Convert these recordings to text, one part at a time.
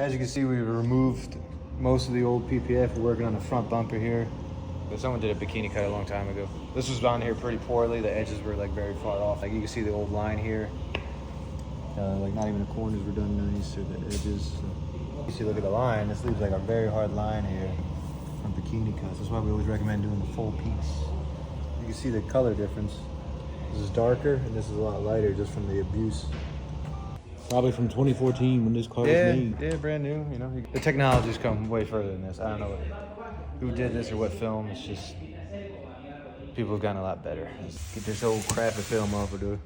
As you can see, we removed most of the old PPF. We're working on the front bumper here. But someone did a bikini cut a long time ago. This was on here pretty poorly. The edges were like very far off. Like you can see the old line here. Like not even the corners were done nice or the edges. So. You see, look at the line. This leaves like a very hard line here from bikini cuts. That's why we always recommend doing the full piece. You can see the color difference. This is darker and this is a lot lighter just from the abuse. Probably from 2014 when this car was made. Yeah, brand new. You know, the technology's come way further than this. I don't know who did this or what film. It's just people have gotten a lot better. Let's get this old crappy film off of there.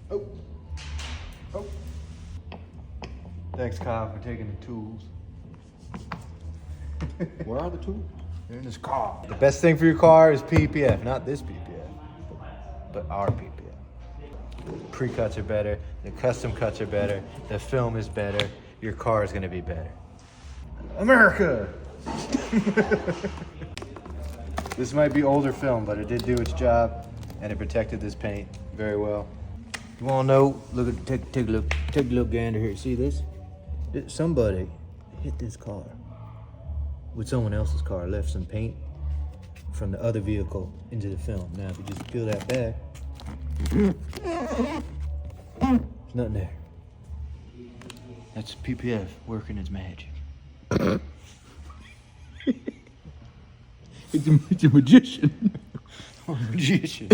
Oh. Thanks, Kyle, for taking the tools. Where are the tools? They're in this car. The best thing for your car is PPF, not this PPF, but our PPF. Pre-cuts are better, the custom cuts are better, the film is better, your car is gonna be better. America! This might be older film, but it did do its job, and it protected this paint very well. You wanna know, look at, take a look gander here, see this? Somebody hit this car with someone else's car, left some paint from the other vehicle into the film. Now, if you just peel that back, there's nothing there. That's PPF working its magic. It's a magician. Magician.